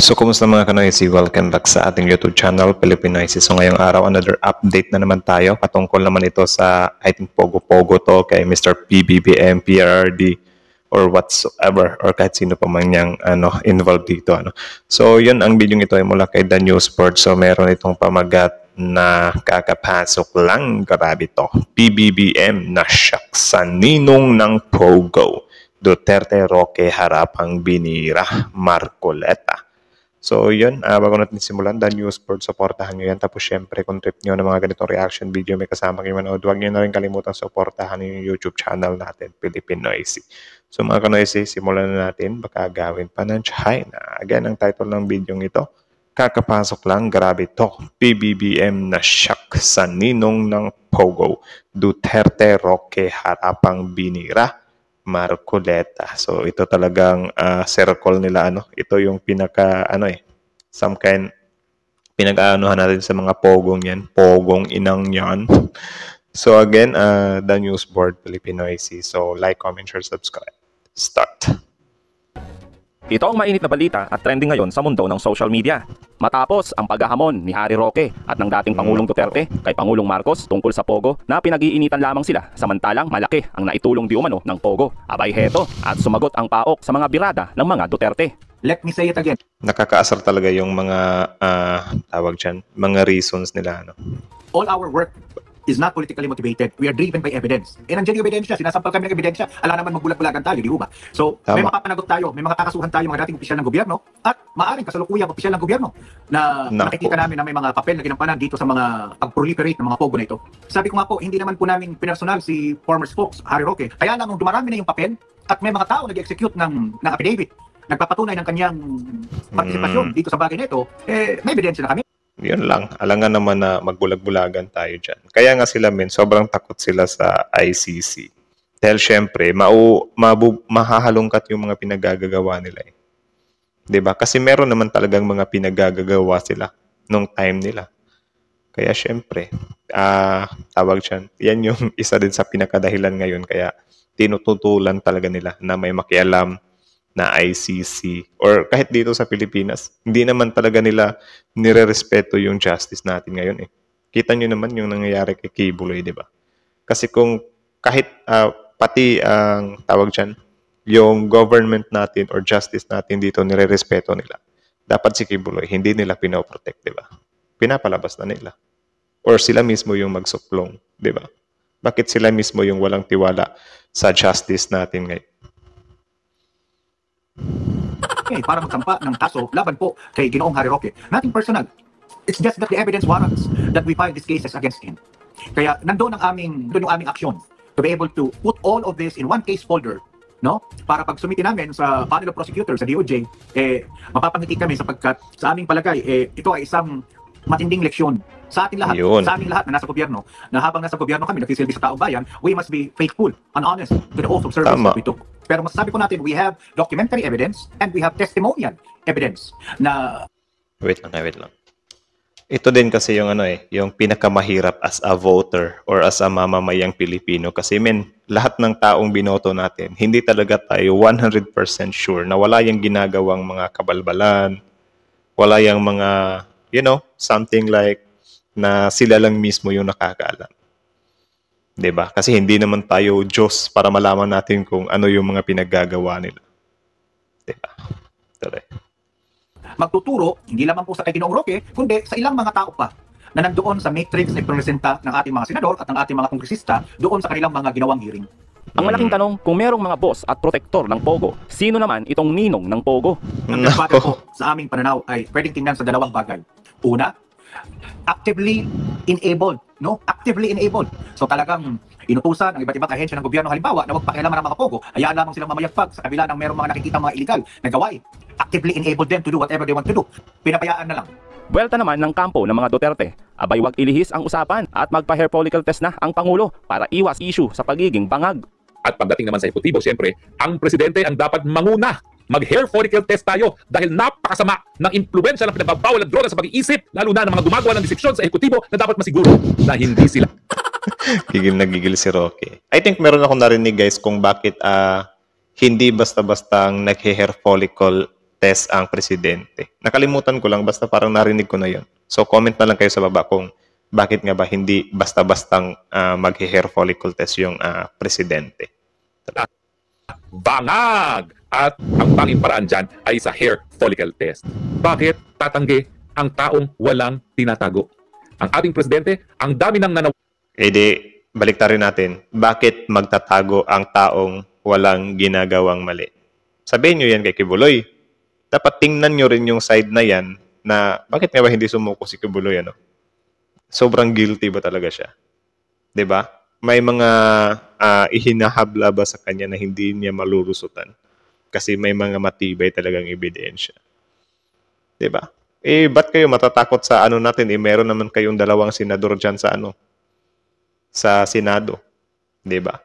So, kumusta mga kanoysi? Welcome back sa ating YouTube channel, Pilipinoysi. So, ngayong araw, another update na naman tayo. Patungkol naman ito sa, I think, Pogo-Pogo to kay Mr. PBBM, PRRD, or whatsoever, or kahit sino pa man niyang involved dito. So, yun, ang video ito ay mula kay The Newsport. So, meron itong pamagat na kakapasok lang. Grabe to. PBBM na shock sa ninong ng Pogo. Duterte Roque harapang binira. Marcoleta. So, yun. Bago natin simulan, The Newsport, supportahan nyo yan. Tapos, syempre, kung trip nyo ng mga ganitong reaction video, may kasama kayo manood, huwag nyo na rin kalimutan supportahan yung YouTube channel natin, Pilipinoysi. So, mga kanoysi, simulan na natin. Baka gawin pa ng China. Again, ang title ng video ito, kakapasok lang, grabe to. PBBM na shock sa ninong ng Pogo. Duterte Roque harapang binira. Marcoleta. So, ito talagang circle nila, Ito yung pinaka, some kind, pinag-aanohan natin sa mga pogong yan. Pogong inang yan. So, again, The Newsboard, Pilipinoysi. So, like, comment, share, subscribe. Start. Ito ang mainit na balita at trending ngayon sa mundo ng social media. Matapos ang paghahamon ni Harry Roque at ng dating Pangulong Duterte kay Pangulong Marcos tungkol sa Pogo na pinag-iinitan lamang sila samantalang malaki ang naitulong di umano ng Pogo. Abay heto at sumagot ang paok sa mga birada ng mga Duterte. Let me say it again. Nakakaasar talaga yung mga tawag dyan, mga reasons nila. All our work is not politically motivated. We are driven by evidence. Nandiyan yung ebidensya. Sinasampal kami ng ebidensya. Ala naman magbulag-bulagan tayo, di ba? So, may makapanagot tayo, may makakasuhan tayo mga dating opisyal ng gobyerno at maaaring kasalukuyang opisyal ng gobyerno na nakikita namin na may mga papel na ginampanan dito sa mga pag-proliferate ng mga Pogo na ito. Sabi ko nga po, hindi naman po namin pinersonal si former spokes, Harry Roque. Kaya lang nung dumarami na yung papel at may mga tao nag-execute ng affidavit, nagpapatunay ng kanyang partisipasyon dito sa bagay na ito, may ebidensya na kami. Yun lang. Alangan naman na magbulag-bulagan tayo dyan. Kaya nga sila, sobrang takot sila sa ICC. Dahil syempre, mahahalongkat yung mga pinagagagawa nila. Diba? Kasi meron naman talagang mga pinagagagawa sila nung time nila. Kaya syempre, tawag dyan, yan yung isa din sa pinakadahilan ngayon. Kaya tinututulan talaga nila na may makialam na ICC or kahit dito sa Pilipinas, hindi naman talaga nila nire-respeto yung justice natin ngayon Kita nyo naman yung nangyayari kay Kibuloy, di ba? Kasi kung kahit pati ang tawag dyan, yung government natin or justice natin dito nire-respeto nila, dapat si Kibuloy, hindi nila pinoprotect, di ba? Pinapalabas na nila. Or sila mismo yung magsuplong, di ba? Bakit sila mismo yung walang tiwala sa justice natin ngayon? Para magsampa ng kaso laban po kay Ginoong Harry Roque. Nothing personal. It's just that the evidence warrants that we file these cases against him. Kaya doon yung aming aksyon to be able to put all of this in one case folder, no? Para pag sumiti namin sa panel of prosecutors sa DOJ, mapapangiti kami sapagkat sa aming palagay, ito ay isang matinding leksyon sa ating lahat, sa aming lahat na nasa gobyerno, na habang nasa gobyerno kami, nagsisilbi sa taong bayan, we must be faithful and honest to the oath of service that we took. Pero masasabi ko natin, we have documentary evidence and we have testimonial evidence na... Wait lang. Ito din kasi yung yung pinakamahirap as a voter or as a mamamayang Pilipino kasi lahat ng taong binoto natin, hindi talaga tayo 100% sure na wala yung ginagawang mga kabalbalan, wala yung mga, something like na sila lang mismo yung nakakaalam. Diba? Kasi hindi naman tayo Diyos para malaman natin kung ano yung mga pinaggagawa nila. Diba? Tuloy. Magtuturo, hindi lamang po sa kay Ginoong Roque, kundi sa ilang mga tao pa na nandoon sa matrix na ipresenta ng ating mga senador at ng ating mga kongresista doon sa kanilang mga ginawang hearing. Ang malaking tanong, kung merong mga boss at protektor ng Pogo, sino naman itong ninong ng Pogo? Ang debate po sa aming pananaw ay pwedeng tingnan sa dalawang bagay. Una, actively enabled, no? Actively enabled. So talagang inutusan ng iba't ibang ahensya ng gobyerno halimbawa na magpakialaman ng mga Pogo, hayaan lamang silang mamayagpag sa kabila ng merong mga nakikita mga illegal na gawain. Actively enabled them to do whatever they want to do. Pinapayaan na lang. Buwelta naman ng kampo ng mga Duterte. Abay wag ilihis ang usapan at magpa-hair follicle test na ang Pangulo para iwas issue sa pagiging bangag. At pagdating naman sa ehekutibo, siyempre, ang presidente ang dapat manguna. Mag-hair follicle test tayo dahil napakasama ng impluwensya ng pinagbabawal at droga sa pag-iisip, lalo na ng mga gumagawa ng desisyon sa ehekutibo na dapat masiguro na hindi sila. Gigil si Roque. I think meron akong narinig guys kung bakit hindi basta-bastang nag-hair follicle test ang presidente. Nakalimutan ko lang, basta parang narinig ko na yon. So comment na lang kayo sa baba kung bakit nga ba hindi basta-bastang mag-hair follicle test yung presidente. Bangag! At ang tanging paraan dyan ay sa hair follicle test. Bakit tatanggi ang taong walang tinatago? Ang ating presidente, ang dami ng nanaw... E di, baliktarin natin, bakit magtatago ang taong walang ginagawang mali? Sabihin nyo yan kay Kibuloy. Dapat tingnan nyo rin yung side na yan na bakit nga ba hindi sumuko si Kibuloy, ano? Sobrang guilty ba talaga siya? 'Di ba? May mga ihinahabla ba sa kanya na hindi niya malulusutan? Kasi may mga matibay talagang ebidensya. 'Di ba? Eh, ba't kayo matatakot sa ano natin? Eh, meron naman kayong dalawang senador dyan sa ano? Sa Senado. 'Di ba?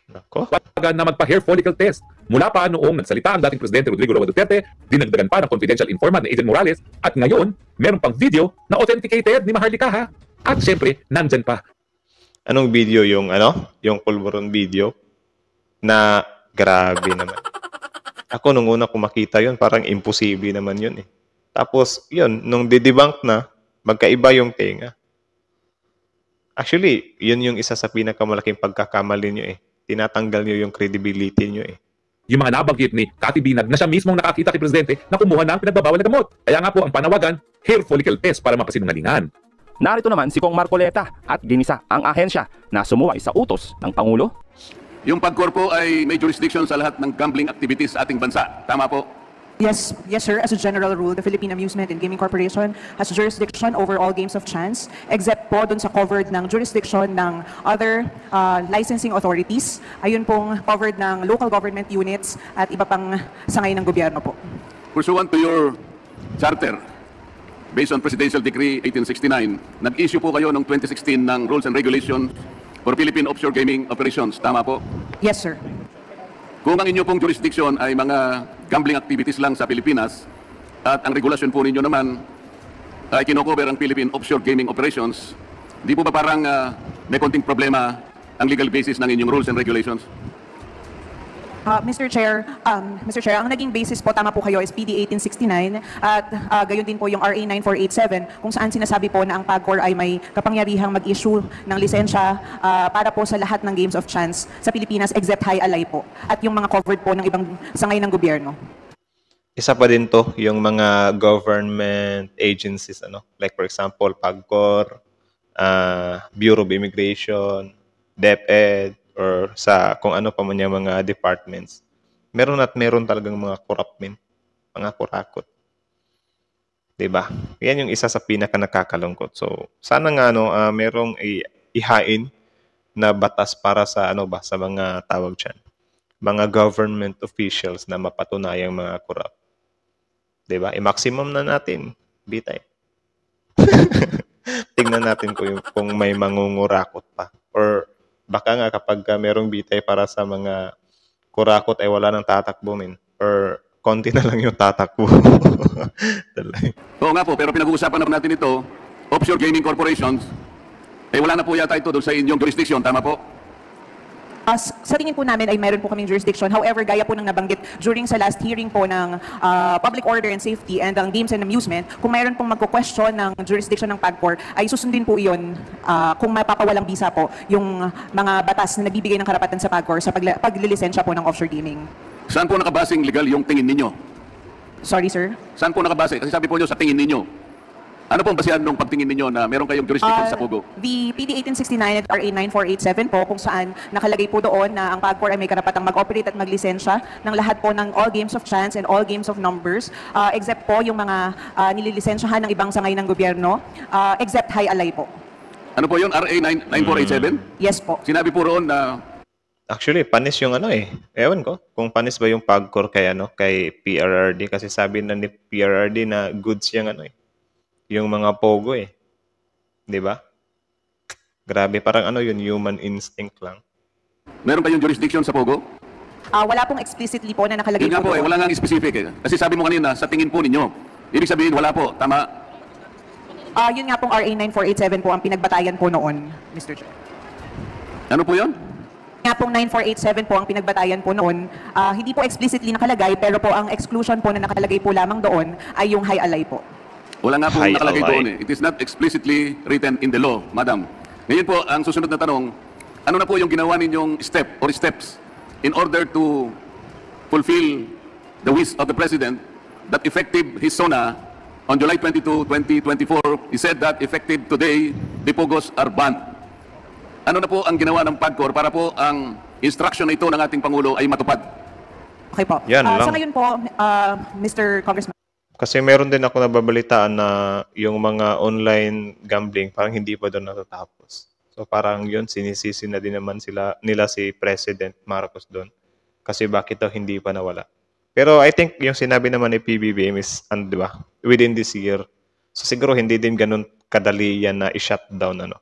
Nako. Wagan na magpa-hair follicle test. Mula pa noong nagsalita ang dating Presidente Rodrigo Roa Duterte, dinagdagan pa ng confidential informant na Agent Morales, at ngayon, meron pang video na authenticated ni Maharlika, ha? At syempre, nandyan pa. Anong video yung ano? Yung pulburon video? Na grabe naman. Ako nung una ko makita yun, parang imposible naman yun eh. Tapos, yun, nung didebunk na, magkaiba yung tenga. Actually, yun yung isa sa pinakamalaking pagkakamali nyo eh. Tinatanggal nyo yung credibility nyo eh. Yung mga nabanggit ni Cathy Binag na siya mismong nakakita kay Presidente na kumuha ng pinagbabawal na gamot. Kaya nga po ang panawagan, hair follicle test para mapasinungalingan. Narito naman si Kong Marcoleta at ginisa ang ahensya na sumuway sa utos ng Pangulo. Yung pagkorpo ay may jurisdiction sa lahat ng gambling activities sa ating bansa. Tama po? Yes, sir. As a general rule, the Philippine Amusement and Gaming Corporation has jurisdiction over all games of chance, except po dun sa covered ng jurisdiction ng other licensing authorities. Ayun pong covered ng local government units at iba pang sangay ng gobyerno po. Pursuant to your charter, based on Presidential Decree 1869, nag-issue po kayo noong 2016 ng Rules and Regulations for Philippine Offshore Gaming Operations. Tama po? Yes, sir. Kung ang inyo pong jurisdiction ay mga gambling activities lang sa Pilipinas at ang regulasyon po ninyo naman ay kinocover ang Philippine Offshore Gaming Operations, di po ba parang may konting problema ang legal basis ng inyong rules and regulations? Mr. Chair, ang naging basis po, tama po kayo, is PD 1869 at gayon din po yung RA 9487 kung saan sinasabi po na ang PAGCOR ay may kapangyarihang mag-issue ng lisensya para po sa lahat ng games of chance sa Pilipinas except high alay po at yung mga covered po ng ibang sangay ng gobyerno. Isa pa din to, yung mga government agencies, ano? Like for example, PAGCOR, Bureau of Immigration, DepEd, or sa kung ano pa man yung mga departments. Meron at meron talagang mga corrupt men, mga kurakot. 'Di ba? Yan yung isa sa pinaka nakakalungkot. So, sana nga merong ihain na batas para sa sa mga tawag diyan. Mga government officials na mapatunayang mga corrupt. 'Di ba? I-maximum na natin, bitay. Tingnan natin kung may mangungurakot pa or baka nga kapag merong bitay para sa mga kurakot ay wala nang tatakbo min or konti na lang yung tatakbo. Oo nga po, pero pinag-uusapan naman natin ito, offshore gaming corporations, wala na po yata ito doon sa inyong jurisdiction, tama po? Sa tingin po namin ay meron po kaming jurisdiction. However, gaya po ng nabanggit during sa last hearing po ng Public Order and Safety and ang Games and Amusement, kung meron pong magko-question ng jurisdiction ng PAGCOR, ay susundin po iyon kung mapapawalang bisa po yung mga batas na nagbibigay ng karapatan sa PAGCOR sa paglilisensya po ng offshore gaming. Saan po nakabasing legal yung tingin ninyo? Sorry, sir? Saan po nakabase? Kasi sabi po nyo sa tingin ninyo. Ano pong basihan nung pagtingin ninyo na meron kayong jurisdiction sa Pugo? The PD 1869 at RA 9487 po kung saan nakalagay po doon na ang PAGCOR ay may karapatang mag-operate at maglisensya ng lahat po ng all games of chance and all games of numbers except po yung mga nililisensyahan ng ibang sangay ng gobyerno except high alay po. Ano po yun? RA 9487? Yes po. Sinabi po roon na Actually, panis yung ewan ko kung panis ba yung PAGCOR kay PRRD kasi sabi na ni PRRD na goods yung yung mga pogo 'di ba? Grabe, parang yun, human instinct lang. meron kayong jurisdiction sa Pugo? Wala pong explicitly po na nakalagay Yun nga po, doon. wala nga specific. Kasi sabi mo kanina, sa tingin po ninyo. Ibig sabihin, wala po. Tama? Yun nga pong RA 9487 po ang pinagbatayan po noon, Mr. Chair. Ano po yun? Nga pong 9487 po ang pinagbatayan po noon, hindi po explicitly nakalagay, pero po ang exclusion po na nakalagay po lamang doon ay yung high alay po. Wala nga po High nakalagay alay. doon eh. It is not explicitly written in the law, madam. Ngayon po, ang susunod na tanong, ano na po yung ginawa ninyong step or steps in order to fulfill the wish of the President that effective his SONA on July 22, 2024, he said that effective today, the POGOs are banned. Ano na po ang ginawa ng PAGCOR para po ang instruction na ito ng ating Pangulo ay matupad? Okay po. Yan lang. Sa ngayon po, Mr. Congressman, Kasi meron din ako nababalitaan na yung mga online gambling parang hindi pa doon natatapos. So parang yun, sinisisi na din naman nila si President Marcos doon. Kasi bakit daw hindi pa nawala. Pero I think yung sinabi naman ni PBBM is, di ba, within this year. So siguro hindi din ganun kadali yan na i-shutdown, ano.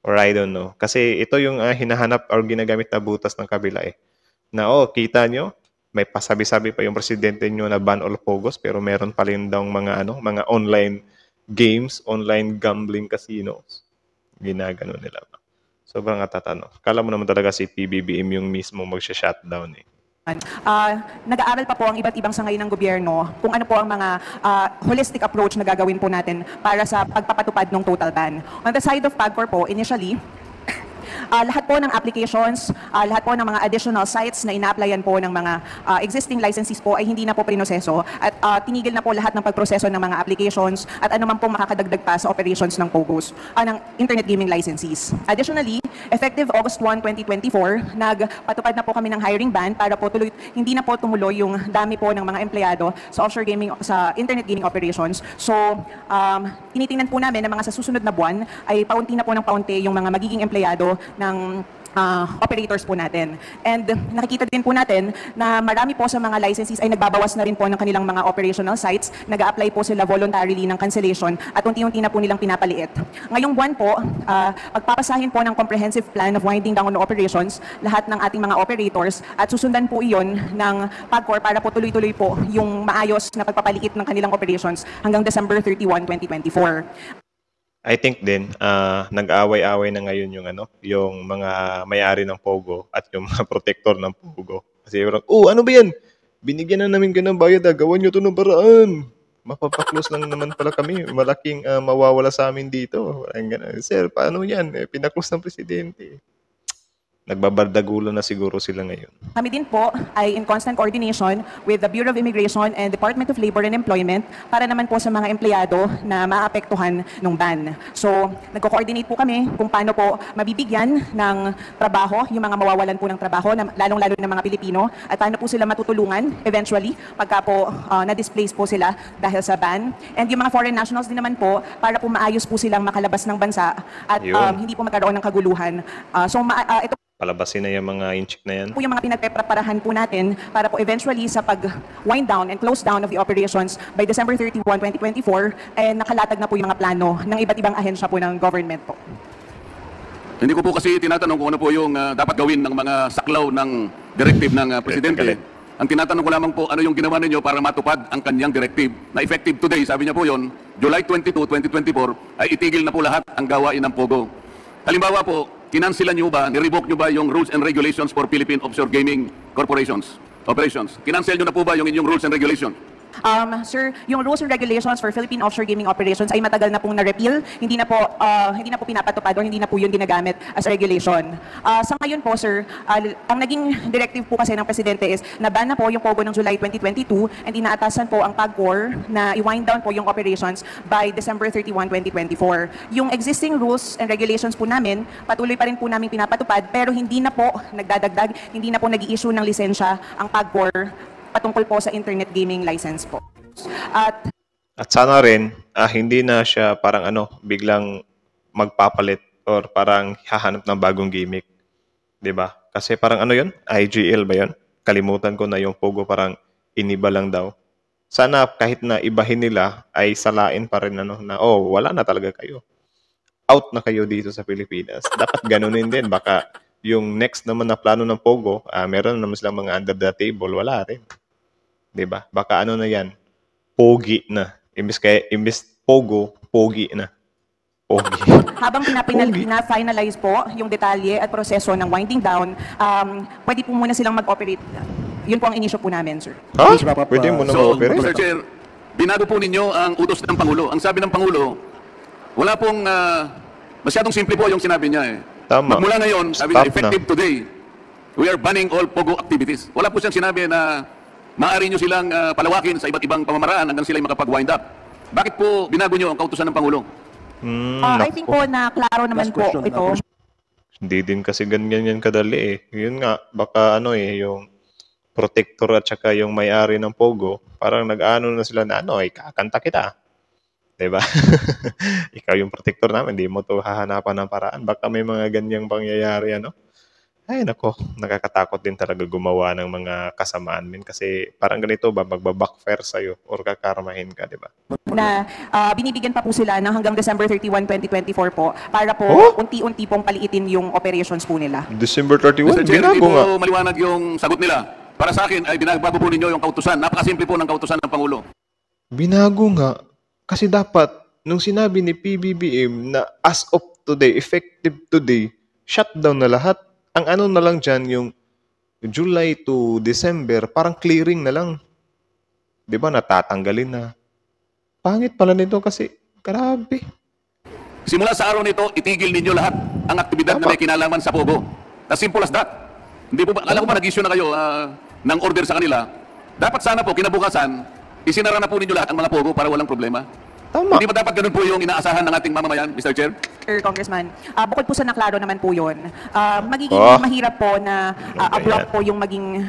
Or I don't know. Kasi ito yung hinahanap or ginagamit na butas ng kabila eh. Na kita nyo, may pasabi-sabi pa yung presidente nyo na ban all POGOs, pero meron pa rin daw mga online games, online gambling casinos. Ginagano nila. Sobrang atatano. Kala mo naman talaga si PBBM yung mismo magsha-shutdown eh. nag-aaral pa po ang iba't ibang sangay ng gobyerno kung ano po ang mga holistic approach na gagawin po natin para sa pagpapatupad ng total ban. On the side of PAGCOR po, initially, lahat po ng applications, lahat po ng mga additional sites na ina-applyan po ng mga existing licensees po ay hindi na po prinoseso at tinigil na po lahat ng pagproseso ng mga applications at anuman pong makakadagdag pa sa operations ng POGOs, ng Internet Gaming Licensees. Additionally, effective August 1, 2024, nagpatupad na po kami ng hiring ban para po hindi na po tumuloy yung dami po ng mga empleyado sa offshore gaming, sa Internet Gaming Operations. So, tinitingnan po namin na mga sa susunod na buwan ay paunti na po ng paunti yung mga magiging empleyado ng operators po natin. And nakikita din po natin na marami po sa mga licensees ay nagbabawas na rin po ng kanilang mga operational sites, nag-a-apply po sila voluntarily ng cancellation at unti-unti na po nilang pinapaliit. Ngayong buwan po, pagpapasahin po ng comprehensive plan of winding down ng operations lahat ng ating mga operators at susundan po iyon ng PAGCOR para po tuloy-tuloy po yung maayos na pagpapalikit ng kanilang operations hanggang December 31, 2024. I think din nag-away-away na ngayon yung mga may-ari ng POGO at yung mga protector ng POGO. Kasi parang, ano ba yan? Binigyan na namin kayo ng bayad, gawan nyo ito ng paraan. Mapapaklose lang naman pala kami. Malaking mawawala sa amin dito. Sir, paano yan? Pinaklose ng presidente. Nagbabardagulo na siguro sila ngayon. Kami din po ay in constant coordination with the Bureau of Immigration and Department of Labor and Employment para naman po sa mga empleyado na maapektuhan ng ban. So, nagko-coordinate po kami kung paano po mabibigyan ng trabaho yung mga mawawalan po ng trabaho, lalong-lalo ng mga Pilipino, at paano po sila matutulungan eventually pagka po na-displace po sila dahil sa ban. And yung mga foreign nationals din naman po para po maayos po silang makalabas ng bansa at hindi po magkaroon ng kaguluhan. Ito Palabasin na yung mga inchik na yan. po yung mga pinagpepreparahan po natin para po eventually sa pag-wind down and close down of the operations by December 31, 2024, nakalatag na po yung mga plano ng iba't ibang ahensya po ng government po. Hindi ko po kasi tinatanong kung ano po yung dapat gawin ng mga saklaw ng directive ng Presidente. Ang tinatanong ko lamang po, ano yung ginawa ninyo para matupad ang kanyang directive na effective today, sabi niya po yon, July 22, 2024, ay itigil na po lahat ang gawain ng POGO. Halimbawa po, kinansilan nyo ba, nirevoke nyo ba yung rules and regulations for Philippine Offshore Gaming Corporations operations? Kinansel nyo na po ba yung inyong rules and regulations? Sir, yung rules and regulations for Philippine Offshore Gaming Operations ay matagal na pong na-repeal, hindi na po pinapatupad o hindi na po yun ginagamit as regulation. Sa ngayon po, sir, ang naging directive po kasi ng Presidente is na-ban na po yung POGO ng July 2022 and inaatasan po ang PAGCOR na i-wind down po yung operations by December 31, 2024. Yung existing rules and regulations po namin, patuloy pa rin po namin pinapatupad pero hindi na po nagdadagdag, hindi na po nag-i-issue ng lisensya ang PAGCOR patungkol po sa internet gaming license po. At sana rin, hindi na siya parang biglang magpapalit or parang hahanap ng bagong gimmick. 'Di ba? Kasi parang yun? IGL ba yun? Kalimutan ko na yung POGO parang iniba lang daw. Sana kahit na ibahin nila ay salain pa rin na wala na talaga kayo. Out na kayo dito sa Pilipinas. Dapat ganunin din. Baka yung next naman na plano ng POGO, meron naman silang mga under the table, wala rin. 'Di ba? Baka na yan, pogi na. Imbis POGO, pogi na. Pogi. Habang pina-finalize po yung detalye at proseso ng winding down, pwede po muna silang mag-operate. Yun po ang inisyo po namin, sir. Ha? Pwede mo na So, ma-operate? Mr. Chair, binago po ninyo ang utos ng Pangulo. Ang sabi ng Pangulo, wala pong masyadong simple po yung sinabi niya eh. Tama. Magmula ngayon, sabi niya, Stop effective today, we are banning all POGO activities. Wala po siyang sinabi na maaari nyo silang palawakin sa iba't ibang pamamaraan hanggang sila makapag-wind up. Bakit po binago nyo ang kautusan ng Pangulo? I think po na klaro naman po ito. Hindi din kasi ganyan yan kadali eh. Yun nga, baka yung protector at saka yung may-ari ng Pogo, parang nag-ano na sila na kakanta kita. Diba? Ikaw yung protector namin, di mo to hahanapan ng paraan. Baka may mga ganyang pangyayari, Ay, nako, nakakatakot din talaga gumawa ng mga kasamaan min kasi parang ganito ba, magbabackfire sa'yo or kakarmahin ka, di ba? Na binibigyan pa po sila ng hanggang December 31, 2024 po para po unti-unti pong paliitin yung operations po nila. December 31, Mr. Chair, hindi binago nga. po maliwanag yung sagot nila. Para sa akin, ay binago po ninyo yung kautusan. Napakasimple po ng kautusan ng Pangulo. Binago nga. Kasi dapat, nung sinabi ni PBBM na as of today, effective today, shutdown na lahat. Ang ano na lang dyan, yung July to December, parang clearing na lang. Di ba, natatanggalin na. Pangit pala nito kasi, grabe. Simula sa araw nito, itigil ninyo lahat ang aktibidad na may kinalaman sa Pogo. As simple as that. Hindi po ba, alam ko ba nag-issue na kayo ng order sa kanila? Dapat sana po, kinabukasan, isinara na po ninyo lahat ang mga Pogo para walang problema. Tama. Hindi ba dapat ganun po yung inaasahan ng ating mamamayan, Mr. Chair? Congressman, bukod po sa naklaro naman po yun, magiging mahirap po na abrupt po yung maging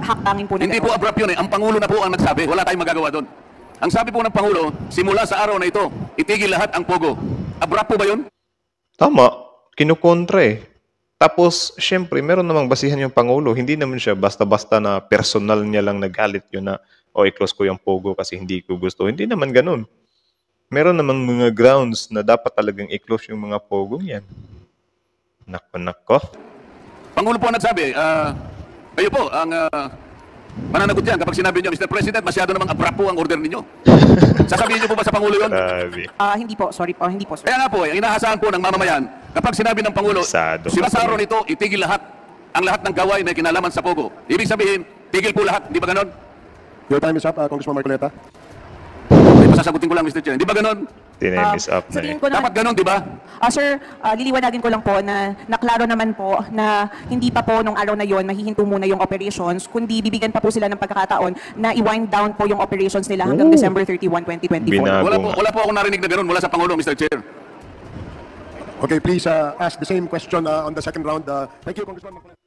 hakbangin po na Hindi po abrupt yun eh. Ang Pangulo na po ang nagsabi. Wala tayong magagawa doon. Ang sabi po ng Pangulo, simula sa araw na ito, itigil lahat ang Pogo. Abrupt po ba yun? Tama. Kinukontra eh. Tapos, syempre, meron namang basihan yung Pangulo. Hindi naman siya basta-basta na personal niya lang nagalit yun na i-close ko yung Pogo kasi hindi ko gusto. Hindi naman ganun. Meron namang mga grounds na dapat talagang i-close yung mga Pogong yan. Nako. Pangulo po ang nagsabi, kayo po ang mananagot yan kapag sinabi niyo, Mr. President, masyado namang abrupt po ang order ninyo. Sasabihin niyo po ba sa Pangulo yun? Grabe. Hindi po, sorry po, hindi po, sir. Kaya nga po, inaasahan po ng mamamayan, kapag sinabi ng Pangulo, Sado. sila sa araw nito, itigil lahat, ang lahat ng gawain na kinalaman sa Pogo. Ibig sabihin, tigil po lahat, di ba ganon? Your time is up, Congressman Marcoleta. Ay, masasagutin ko lang, Mr. Chair. Di ba ganon? Time is up na Sa tingin eh. ko naman, Dapat ganon, di ba? Sir, liliwanagin ko lang po na naklaro naman po na hindi pa po nung araw na yon mahihinto muna yung operations, kundi bibigyan pa po sila ng pagkakataon na i-wind down po yung operations nila hanggang December 31, 2024. Binago nga. Wala po akong narinig na ganon mula sa Pangulo, Mr. Chair. Okay, please ask the same question on the second round. Thank you, Congressman Marcoleta.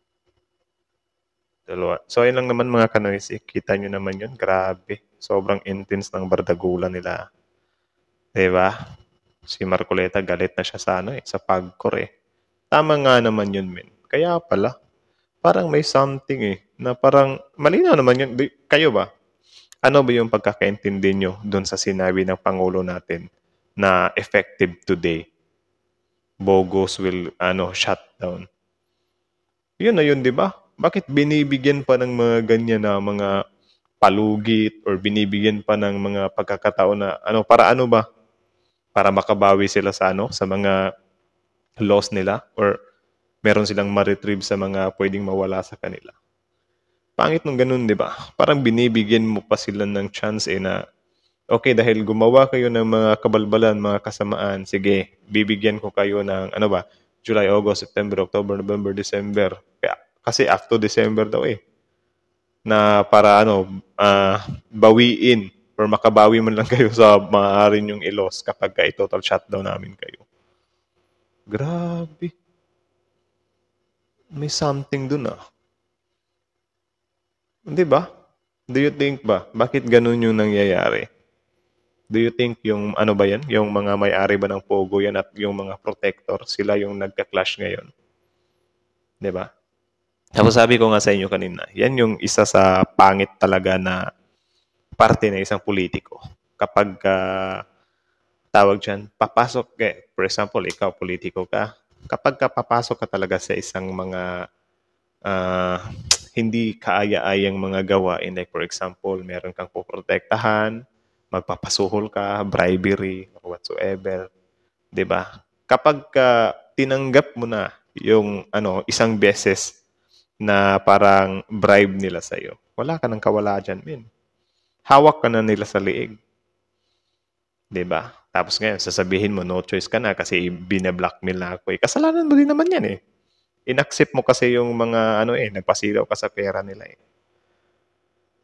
Dalawa. So, ayun lang naman mga kanoise. Kita nyo naman yun. Grabe. Sobrang intense ng bardagulan nila. Diba? Si Marcoleta galit na siya sa sa PAGCOR eh. Tama nga naman yun, men. Kaya pala, parang may something na parang, malinaw naman yun. Kayo ba? Ano ba yung pagkakaintindi nyo dun sa sinabi ng Pangulo natin na effective today? Bogos will, shut down. Yun na yun, di ba? Bakit binibigyan pa ng mga ganyan na mga palugit or binibigyan pa ng mga pagkakataon na, para ano ba? Para makabawi sila sa sa mga loss nila or meron silang ma-retrieve sa mga pwedeng mawala sa kanila. Pangit nung ganun, di ba? Parang binibigyan mo pa sila ng chance na okay, dahil gumawa kayo ng mga kabalbalan, mga kasamaan, sige, bibigyan ko kayo ng July, August, September, October, November, December. Kasi after December daw na para bawiin or makabawi man lang kayo sa maaari nyong i-loss kapag i-total shutdown namin kayo. Grabe. May something dun Hindi ba? Do you think ba? Bakit ganun yung nangyayari? Do you think yung ba yan? Yung mga may-ari ba ng Pogo yan at yung mga protector, sila yung nagka-clash ngayon? Di ba? Tapos sabi ko nga sa inyo kanina, yan yung isa sa pangit talaga na parte ng isang politiko. Kapag tawag dyan, papasok for example, ikaw politiko ka, kapag papasok ka talaga sa isang mga hindi kaaya-ayang mga gawain, like for example, meron kang poprotektahan, magpapasuhol ka, bribery, or whatsoever, 'Di ba? Kapag tinanggap mo na yung isang beses na parang bribe nila sa iyo, wala ka nang kawala diyan, men. Hawak ka na nila sa liig. 'Di ba? Tapos ngayon sasabihin mo no choice ka na kasi bina-blackmail na ako. Kasalanan mo din naman 'yan eh. Inaccept mo kasi yung mga nagpasilaw ka sa pera nila eh.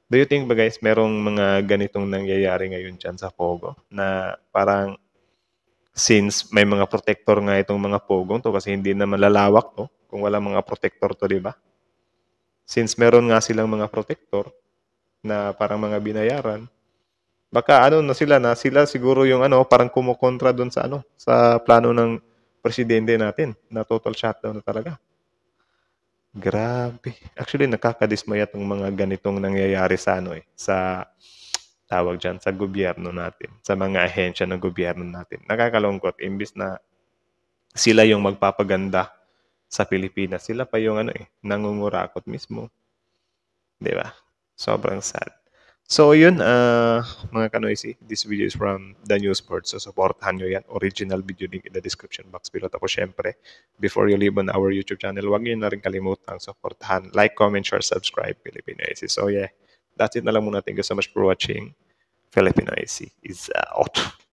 Do you think ba guys, merong mga ganitong nangyayari ngayon diyan sa Pogo na parang since may mga protector nga itong mga Pogong to kasi hindi na malalawak to kung wala mga protector to, 'di ba? Since meron nga silang mga protector na parang mga binayaran, baka na sila siguro yung parang kumokontra doon sa sa plano ng presidente natin na total shutdown na talaga. Grabe. Actually, nakakadismaya tong mga ganitong nangyayari sa sa tawag diyan, sa gobyerno natin, sa mga ahensya ng gobyerno natin. Nakakalungkot imbis na sila yung magpapaganda sa Pilipinas, sila pa yung nangungurakot mismo. 'Di ba? Sobrang sad. So yun, mga kanoisy, this video is from The News Board. So supportahan nyo yan. Original video link in the description box below. Tapos syempre, before you leave on our YouTube channel, huwag nyo na rin kalimutang supportahan. Like, comment, share, subscribe, Filipino IC. So yeah, that's it na lang muna. Thank you so much for watching. Filipino IC is out.